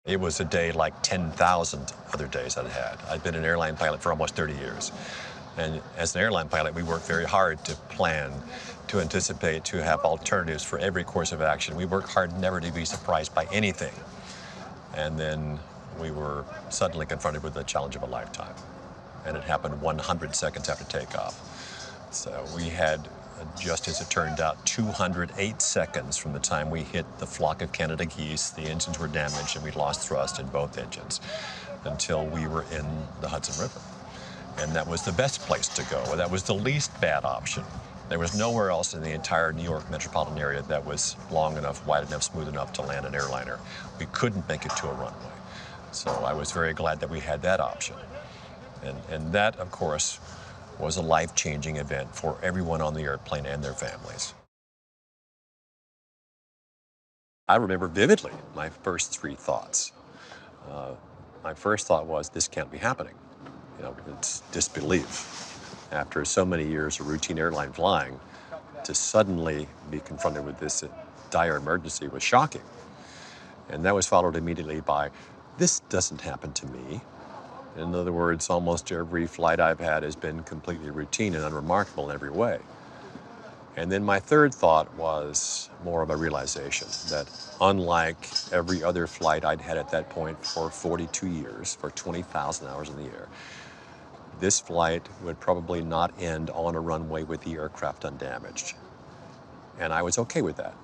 It was a day like 10,000 other days I'd had. I'd been an airline pilot for almost 30 years. And as an airline pilot, we work very hard to plan, to anticipate, to have alternatives for every course of action. We work hard never to be surprised by anything. And then we were suddenly confronted with the challenge of a lifetime. And it happened 100 seconds after takeoff. So we had, just as it turned out, 208 seconds from the time we hit the flock of Canada geese. The engines were damaged and we lost thrust in both engines until we were in the Hudson River. And that was the best place to go. That was the least bad option. There was nowhere else in the entire New York metropolitan area that was long enough, wide enough, smooth enough to land an airliner. We couldn't make it to a runway. So I was very glad that we had that option. And that, of course, was a life-changing event for everyone on the airplane and their families. I remember vividly my first three thoughts. My first thought was, this can't be happening. You know, it's disbelief. After so many years of routine airline flying, to suddenly be confronted with this dire emergency was shocking. And that was followed immediately by, this doesn't happen to me. In other words, almost every flight I've had has been completely routine and unremarkable in every way. And then my third thought was more of a realization that unlike every other flight I'd had at that point for 42 years, for 20,000 hours in the air, this flight would probably not end on a runway with the aircraft undamaged. And I was okay with that,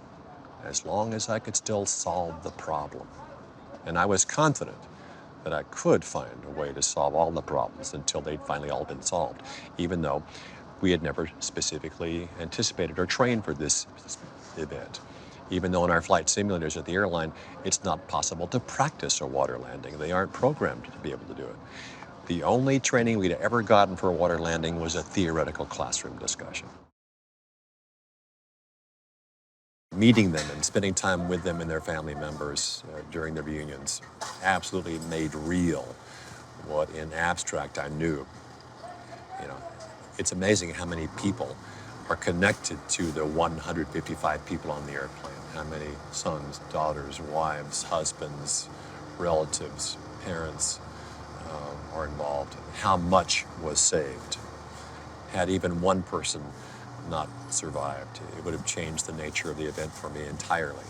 as long as I could still solve the problem. And I was confident that I could find a way to solve all the problems until they'd finally all been solved, even though we had never specifically anticipated or trained for this event. Even though in our flight simulators at the airline, it's not possible to practice a water landing. They aren't programmed to be able to do it. The only training we'd ever gotten for a water landing was a theoretical classroom discussion. Meeting them and spending time with them and their family members during their reunions absolutely made real what in abstract I knew. You know, it's amazing how many people are connected to the 155 people on the airplane. How many sons, daughters, wives, husbands, relatives, parents are involved. How much was saved. Had even one person not survived, it would have changed the nature of the event for me entirely.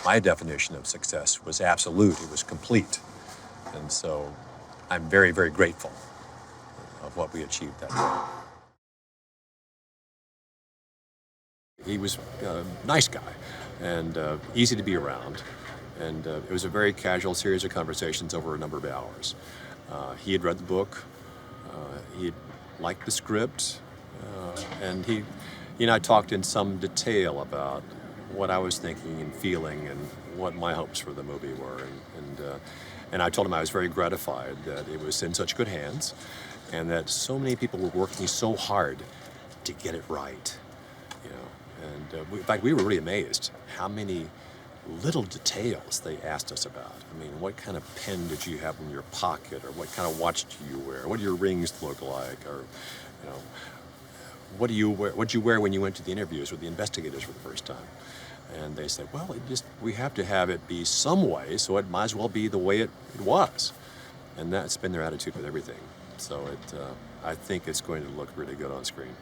My definition of success was absolute, it was complete. And so I'm very, very grateful of what we achieved that day. He was a nice guy and easy to be around. And it was a very casual series of conversations over a number of hours. He had read the book, he had liked the script, and he and I talked in some detail about what I was thinking and feeling and what my hopes for the movie were. And I told him I was very gratified that it was in such good hands and that so many people were working so hard to get it right. You know, and in fact, we were really amazed how many little details they asked us about. I mean, what kind of pen did you have in your pocket, or what kind of watch do you wear? What do your rings look like? Or, you know, what do you wear? What did you wear when you went to the interviews with the investigators for the first time? And they said, well, we have to have it be some way, so it might as well be the way it was. And that's been their attitude with everything. So I think it's going to look really good on screen.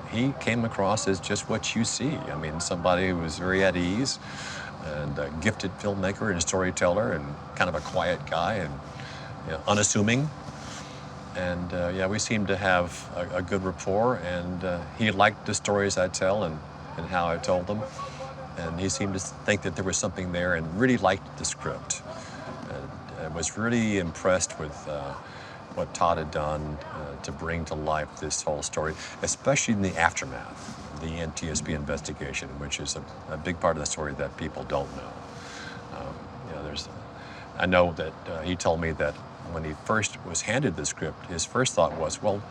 He came across as just what you see. I mean, somebody who was very at ease and a gifted filmmaker and storyteller and kind of a quiet guy and, you know, unassuming. And yeah, we seemed to have a good rapport, and he liked the stories I tell and how I told them. And he seemed to think that there was something there and really liked the script. And was really impressed with what Todd had done to bring to life this whole story, especially in the aftermath, the NTSB investigation, which is a big part of the story that people don't know. You know, I know that he told me that when he first was handed the script, his first thought was, well,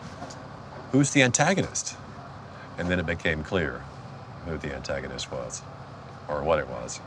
who's the antagonist? And then it became clear who the antagonist was, or what it was.